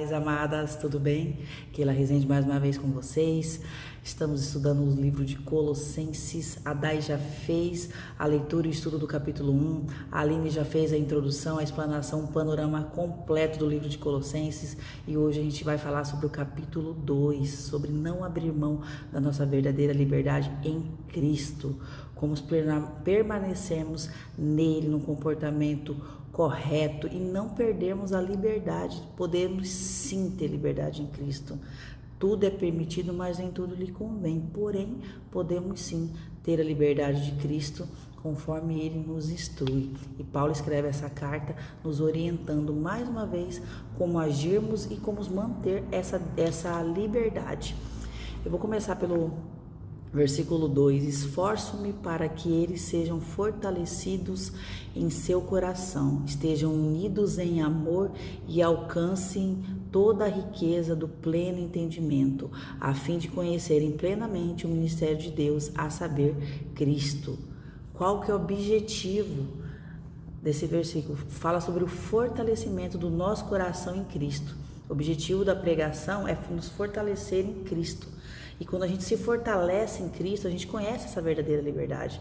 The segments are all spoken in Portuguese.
paz, amadas, tudo bem? Keila Rezende mais uma vez com vocês. Estamos estudando o livro de Colossenses. A Dai já fez a leitura e estudo do capítulo 1. A Aline já fez a introdução, a explanação, um panorama completo do livro de Colossenses. E hoje a gente vai falar sobre o capítulo 2, sobre não abrir mão da nossa verdadeira liberdade em Cristo. Como permanecermos nele, no comportamento correto e não perdermos a liberdade. Podemos sim ter liberdade em Cristo. Tudo é permitido, mas nem tudo lhe convém. Porém, podemos sim ter a liberdade de Cristo conforme ele nos instrui. E Paulo escreve essa carta nos orientando mais uma vez como agirmos e como manter essa liberdade. Eu vou começar pelo versículo 2: esforço-me para que eles sejam fortalecidos em seu coração, estejam unidos em amor e alcancem toda a riqueza do pleno entendimento, a fim de conhecerem plenamente o ministério de Deus, a saber, Cristo. Qual que é o objetivo desse versículo? Fala sobre o fortalecimento do nosso coração em Cristo. O objetivo da pregação é nos fortalecer em Cristo. E quando a gente se fortalece em Cristo, a gente conhece essa verdadeira liberdade.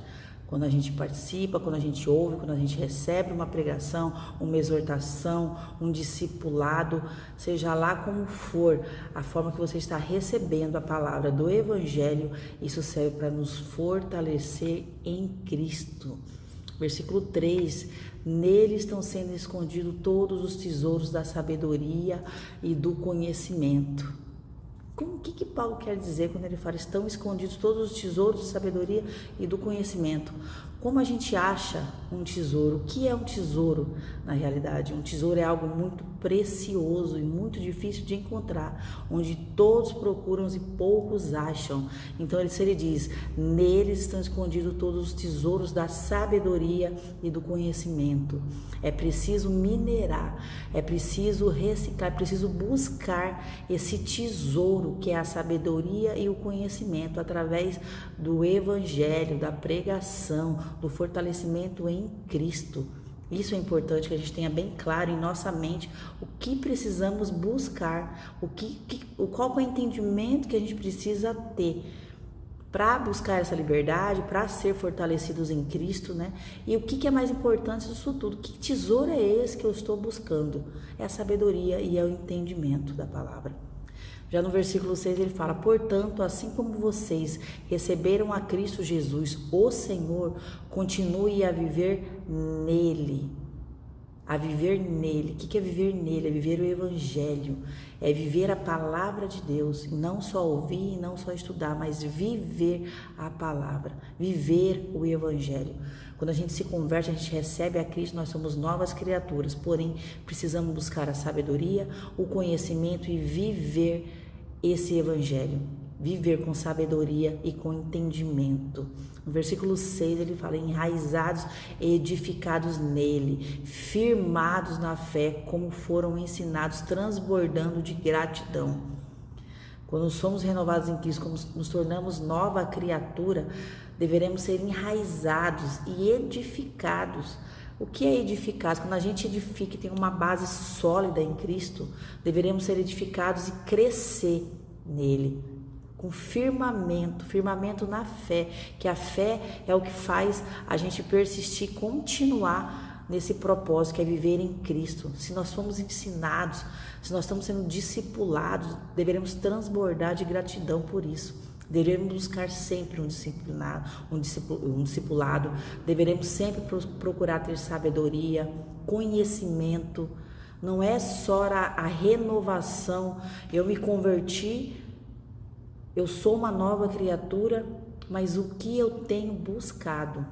Quando a gente participa, quando a gente ouve, quando a gente recebe uma pregação, uma exortação, um discipulado, seja lá como for, a forma que você está recebendo a palavra do Evangelho, isso serve para nos fortalecer em Cristo. Versículo 3: nele estão sendo escondidos todos os tesouros da sabedoria e do conhecimento. O que Paulo quer dizer quando ele fala estão escondidos todos os tesouros de sabedoria e do conhecimento? Como a gente acha um tesouro? O que é um tesouro na realidade? Um tesouro é algo muito precioso e muito difícil de encontrar, onde todos procuram e poucos acham. Então ele diz, neles estão escondidos todos os tesouros da sabedoria e do conhecimento. É preciso minerar, é preciso reciclar, é preciso buscar esse tesouro que é a sabedoria e o conhecimento através do Evangelho, da pregação, do fortalecimento em Cristo. Isso é importante que a gente tenha bem claro em nossa mente o que precisamos buscar, qual é o entendimento que a gente precisa ter para buscar essa liberdade, para ser fortalecidos em Cristo, né? E o que é mais importante disso tudo? Que tesouro é esse que eu estou buscando? É a sabedoria e é o entendimento da palavra. Já no versículo 6 ele fala, portanto, assim como vocês receberam a Cristo Jesus, o Senhor, continue a viver nele. A viver nele. O que é viver nele? É viver o Evangelho. É viver a palavra de Deus. E não só ouvir e não só estudar, mas viver a palavra. Viver o Evangelho. Quando a gente se converte, a gente recebe a Cristo, nós somos novas criaturas. Porém, precisamos buscar a sabedoria, o conhecimento e viver esse Evangelho. Viver com sabedoria e com entendimento. No versículo 6 ele fala, enraizados e edificados nele, firmados na fé, como foram ensinados, transbordando de gratidão. Quando somos renovados em Cristo, como nos tornamos nova criatura, deveremos ser enraizados e edificados. O que é edificados? Quando a gente edifica e tem uma base sólida em Cristo, deveremos ser edificados e crescer nele, com firmamento na fé, que a fé é o que faz a gente persistir, continuar nesse propósito que é viver em Cristo. Se nós fomos ensinados, se nós estamos sendo discipulados, deveremos transbordar de gratidão por isso. Devemos buscar sempre um discipulado, deveremos sempre procurar ter sabedoria, conhecimento. Não é só a renovação, eu me converti, eu sou uma nova criatura, mas o que eu tenho buscado?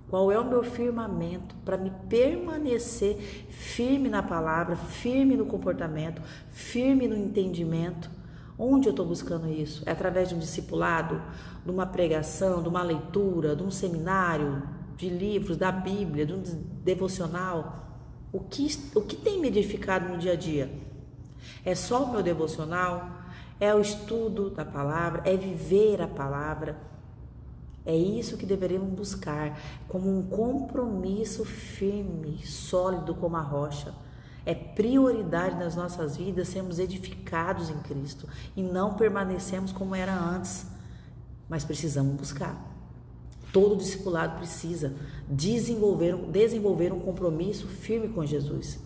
Qual é o meu firmamento para me permanecer firme na palavra, firme no comportamento, firme no entendimento? Onde eu estou buscando isso? É através de um discipulado, de uma pregação, de uma leitura, de um seminário, de livros, da Bíblia, de um devocional? O que tem me edificado no dia a dia? É só o meu devocional? É o estudo da palavra? É viver a palavra? É isso que deveremos buscar como um compromisso firme, sólido como a rocha. É prioridade nas nossas vidas sermos edificados em Cristo e não permanecemos como era antes, mas precisamos buscar. Todo discipulado precisa desenvolver um compromisso firme com Jesus.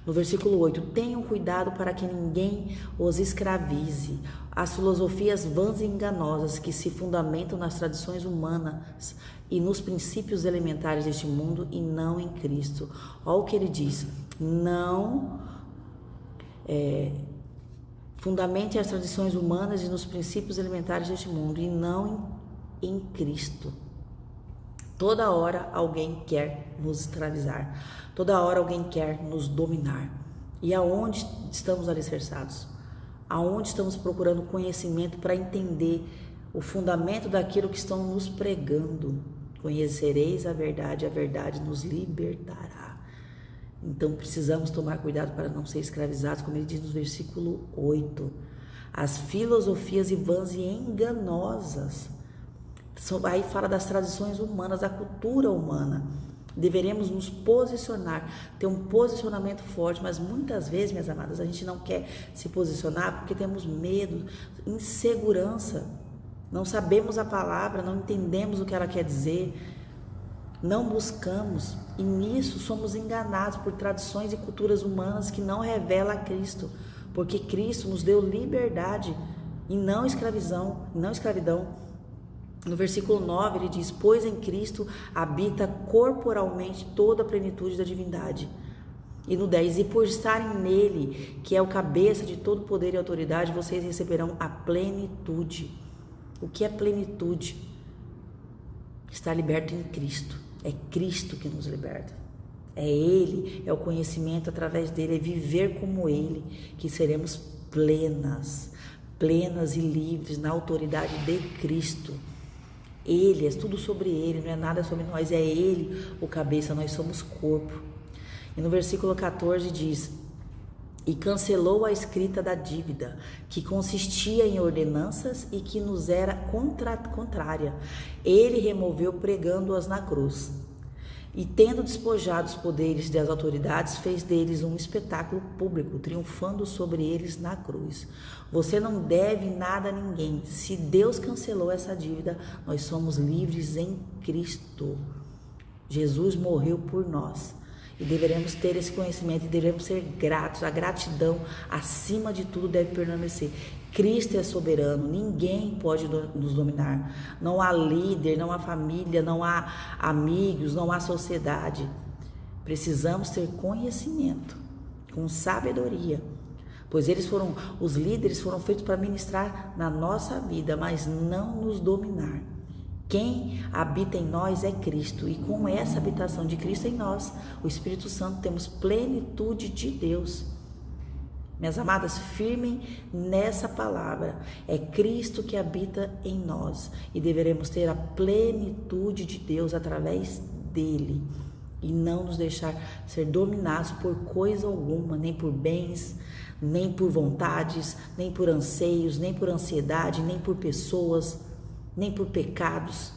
No versículo 8, tenham cuidado para que ninguém os escravize. As filosofias vãs e enganosas que se fundamentam nas tradições humanas e nos princípios elementares deste mundo e não em Cristo. Olha o que ele diz, fundamente as tradições humanas e nos princípios elementares deste mundo e não em Cristo. Toda hora alguém quer nos escravizar, toda hora alguém quer nos dominar. E aonde estamos alicerçados? Aonde estamos procurando conhecimento para entender o fundamento daquilo que estão nos pregando? Conhecereis a verdade nos libertará. Então precisamos tomar cuidado para não ser escravizados, como ele diz no versículo 8. As filosofias vãs e enganosas. Aí fala das tradições humanas, da cultura humana. Deveremos nos posicionar, ter um posicionamento forte, mas muitas vezes, minhas amadas, a gente não quer se posicionar porque temos medo, insegurança, não sabemos a palavra, não entendemos o que ela quer dizer, não buscamos, e nisso somos enganados por tradições e culturas humanas que não revelam a Cristo, porque Cristo nos deu liberdade e não escravidão. No versículo 9 ele diz, pois em Cristo habita corporalmente toda a plenitude da divindade. E no 10, e por estarem nele, que é o cabeça de todo poder e autoridade, vocês receberão a plenitude. O que é plenitude? Estar liberto em Cristo. É Cristo que nos liberta. É Ele, é o conhecimento através dele, é viver como Ele, que seremos plenas e livres na autoridade de Cristo. Ele, é tudo sobre Ele, não é nada sobre nós, é Ele o cabeça, nós somos corpo. E no versículo 14 diz, e cancelou a escrita da dívida, que consistia em ordenanças e que nos era contrária. Ele removeu pregando-as na cruz. E tendo despojado os poderes das autoridades, fez deles um espetáculo público, triunfando sobre eles na cruz. Você não deve nada a ninguém. Se Deus cancelou essa dívida, nós somos livres em Cristo. Jesus morreu por nós. E deveremos ter esse conhecimento e devemos ser gratos. A gratidão, acima de tudo, deve permanecer. Cristo é soberano, ninguém pode nos dominar. Não há líder, não há família, não há amigos, não há sociedade. Precisamos ter conhecimento, com sabedoria, pois os líderes foram feitos para ministrar na nossa vida, mas não nos dominar. Quem habita em nós é Cristo, e com essa habitação de Cristo em nós, o Espírito Santo, temos plenitude de Deus. Minhas amadas, firmem nessa palavra. É Cristo que habita em nós e deveremos ter a plenitude de Deus através dele e não nos deixar ser dominados por coisa alguma, nem por bens, nem por vontades, nem por anseios, nem por ansiedade, nem por pessoas, nem por pecados.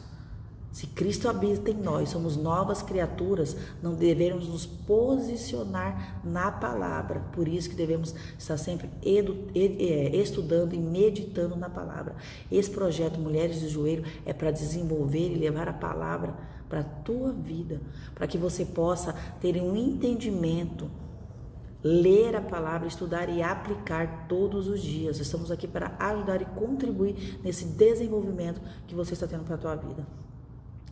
Se Cristo habita em nós, somos novas criaturas, não devemos nos posicionar na palavra. Por isso que devemos estar sempre estudando e meditando na palavra. Esse projeto Mulheres de Joelho é para desenvolver e levar a palavra para a tua vida, para que você possa ter um entendimento, ler a palavra, estudar e aplicar todos os dias. Estamos aqui para ajudar e contribuir nesse desenvolvimento que você está tendo para a tua vida.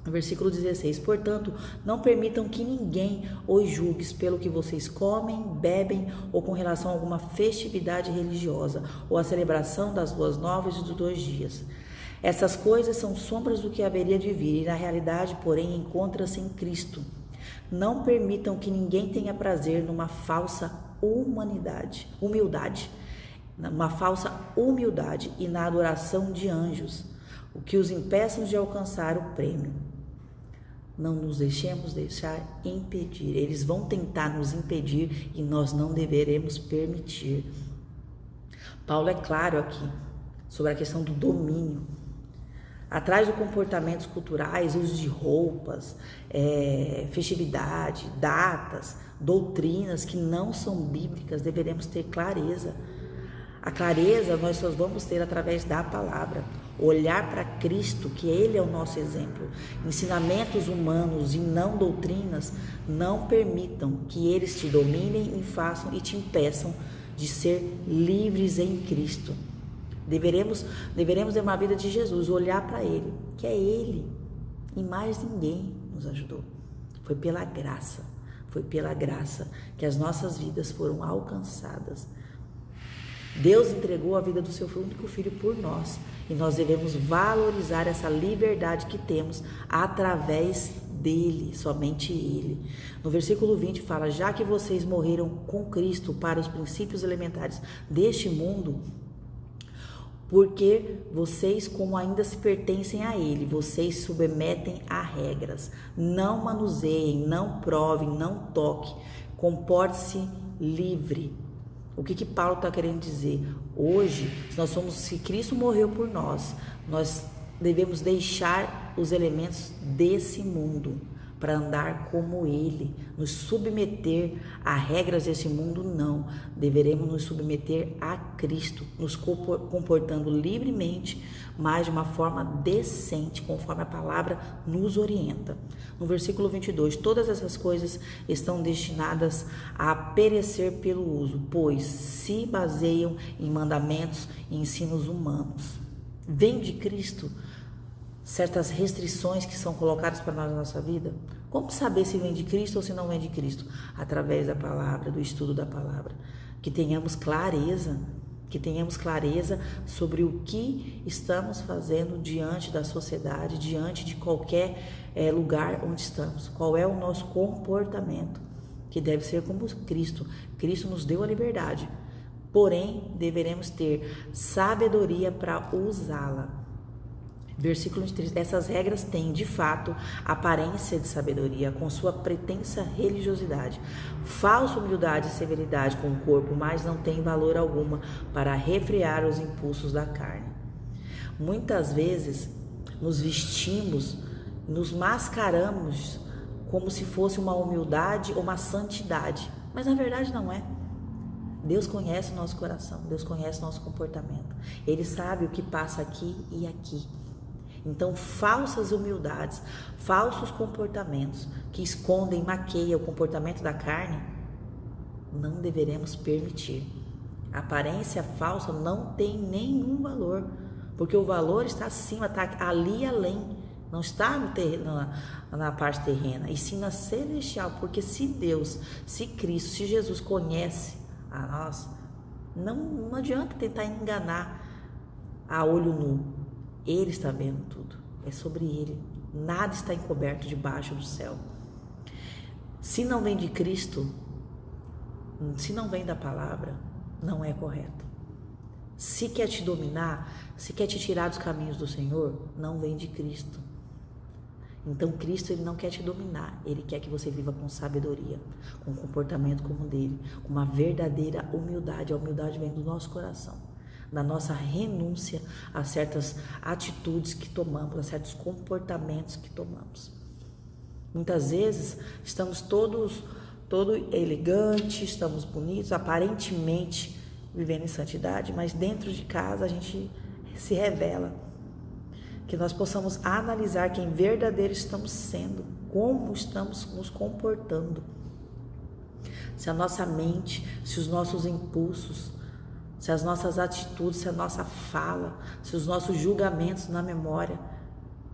Versículo 16, portanto, não permitam que ninguém os julgue pelo que vocês comem, bebem ou com relação a alguma festividade religiosa ou a celebração das boas novas dos 2 dias. Essas coisas são sombras do que haveria de vir e na realidade, porém, encontra-se em Cristo. Não permitam que ninguém tenha prazer numa falsa humildade e na adoração de anjos, o que os impeçam de alcançar o prêmio. Não nos deixemos deixar impedir. Eles vão tentar nos impedir e nós não deveremos permitir. Paulo é claro aqui sobre a questão do domínio. Atrás de comportamentos culturais, uso de roupas, festividade, datas, doutrinas que não são bíblicas, deveremos ter clareza. A clareza nós só vamos ter através da palavra. Olhar para Cristo, que Ele é o nosso exemplo. Ensinamentos humanos e não doutrinas não permitam que eles te dominem e façam e te impeçam de ser livres em Cristo. Deveremos ter uma vida de Jesus, olhar para Ele, que é Ele e mais ninguém nos ajudou. Foi pela graça que as nossas vidas foram alcançadas. Deus entregou a vida do seu único filho por nós e nós devemos valorizar essa liberdade que temos através dele, somente ele. No versículo 20 fala: já que vocês morreram com Cristo para os princípios elementares deste mundo, porque vocês, como ainda se pertencem a ele, vocês submetem a regras. Não manuseiem, não provem, não toquem, comporte-se livre. O que Paulo está querendo dizer? Hoje, se Cristo morreu por nós, nós devemos deixar os elementos desse mundo para andar como Ele, nos submeter a regras desse mundo, não. Deveremos nos submeter a Cristo, nos comportando livremente, mas de uma forma decente, conforme a palavra nos orienta. No versículo 22, todas essas coisas estão destinadas a perecer pelo uso, pois se baseiam em mandamentos e ensinos humanos. Vem de Cristo certas restrições que são colocadas para nós na nossa vida. Como saber se vem de Cristo ou se não vem de Cristo? Através da palavra, do estudo da palavra. Que tenhamos clareza sobre o que estamos fazendo diante da sociedade, diante de qualquer lugar onde estamos. Qual é o nosso comportamento? Que deve ser como Cristo. Cristo nos deu a liberdade, porém deveremos ter sabedoria para usá-la. Versículo 23, essas regras têm, de fato, aparência de sabedoria, com sua pretensa religiosidade, falsa humildade e severidade com o corpo, mas não tem valor alguma para refrear os impulsos da carne. Muitas vezes nos vestimos, nos mascaramos como se fosse uma humildade ou uma santidade, mas na verdade não é. Deus conhece o nosso coração, Deus conhece o nosso comportamento, Ele sabe o que passa aqui e aqui. Então, falsas humildades, falsos comportamentos que escondem, maqueiam o comportamento da carne, não deveremos permitir. A aparência falsa não tem nenhum valor, porque o valor está acima, está ali além, não está na parte terrena, e sim na celestial, porque se Deus, se Cristo, se Jesus conhece a nós, não adianta tentar enganar a olho nu. Ele está vendo tudo, é sobre Ele, nada está encoberto debaixo do céu. Se não vem de Cristo, se não vem da palavra, não é correto. Se quer te dominar, se quer te tirar dos caminhos do Senhor, não vem de Cristo. Então Cristo, Ele não quer te dominar, Ele quer que você viva com sabedoria, com um comportamento como o dele, com uma verdadeira humildade. A humildade vem do nosso coração, da nossa renúncia a certas atitudes que tomamos, a certos comportamentos que tomamos. Muitas vezes estamos todo elegantes, estamos bonitos, aparentemente vivendo em santidade, mas dentro de casa a gente se revela. Que nós possamos analisar quem verdadeiro estamos sendo, como estamos nos comportando. Se a nossa mente, se os nossos impulsos, se as nossas atitudes, se a nossa fala, se os nossos julgamentos na memória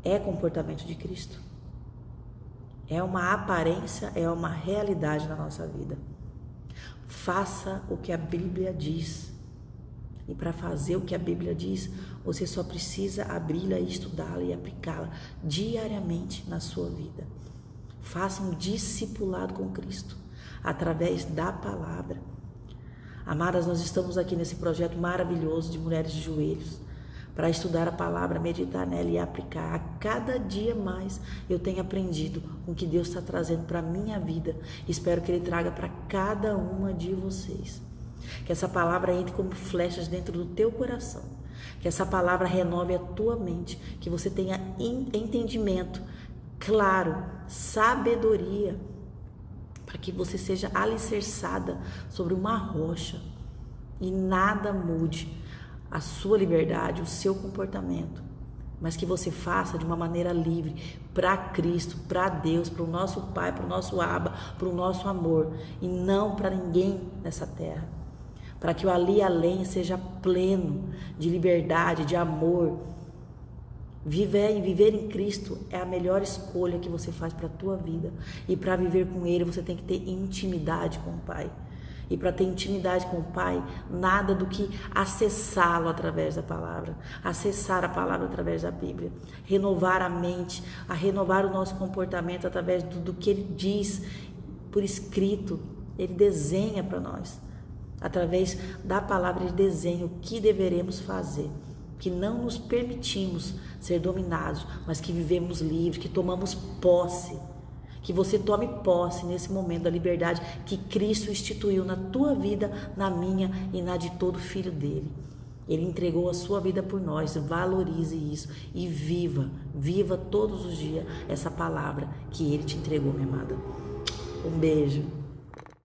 é comportamento de Cristo. É uma aparência, é uma realidade na nossa vida. Faça o que a Bíblia diz. E para fazer o que a Bíblia diz, você só precisa abri-la, estudá-la e aplicá-la diariamente na sua vida. Faça um discipulado com Cristo através da palavra. Amadas, nós estamos aqui nesse projeto maravilhoso de Mulheres de Joelhos para estudar a palavra, meditar nela e aplicar. A cada dia mais eu tenho aprendido com o que Deus está trazendo para a minha vida. Espero que Ele traga para cada uma de vocês. Que essa palavra entre como flechas dentro do teu coração. Que essa palavra renove a tua mente, que você tenha entendimento, claro, sabedoria, para que você seja alicerçada sobre uma rocha e nada mude a sua liberdade, o seu comportamento, mas que você faça de uma maneira livre, para Cristo, para Deus, para o nosso Pai, para o nosso Abba, para o nosso amor, e não para ninguém nessa terra, para que o ali e além seja pleno de liberdade, de amor. Viver em Cristo é a melhor escolha que você faz para a tua vida, e para viver com Ele você tem que ter intimidade com o Pai. E para ter intimidade com o Pai, nada do que acessá-lo através da palavra, acessar a palavra através da Bíblia, renovar a mente, a renovar o nosso comportamento através do que Ele diz por escrito. Ele desenha para nós, através da palavra Ele desenha o que deveremos fazer, que não nos permitimos ser dominados, mas que vivemos livres, que tomamos posse. Que você tome posse nesse momento da liberdade que Cristo instituiu na tua vida, na minha e na de todo filho dele. Ele entregou a sua vida por nós. Valorize isso e viva todos os dias essa palavra que Ele te entregou, minha amada. Um beijo.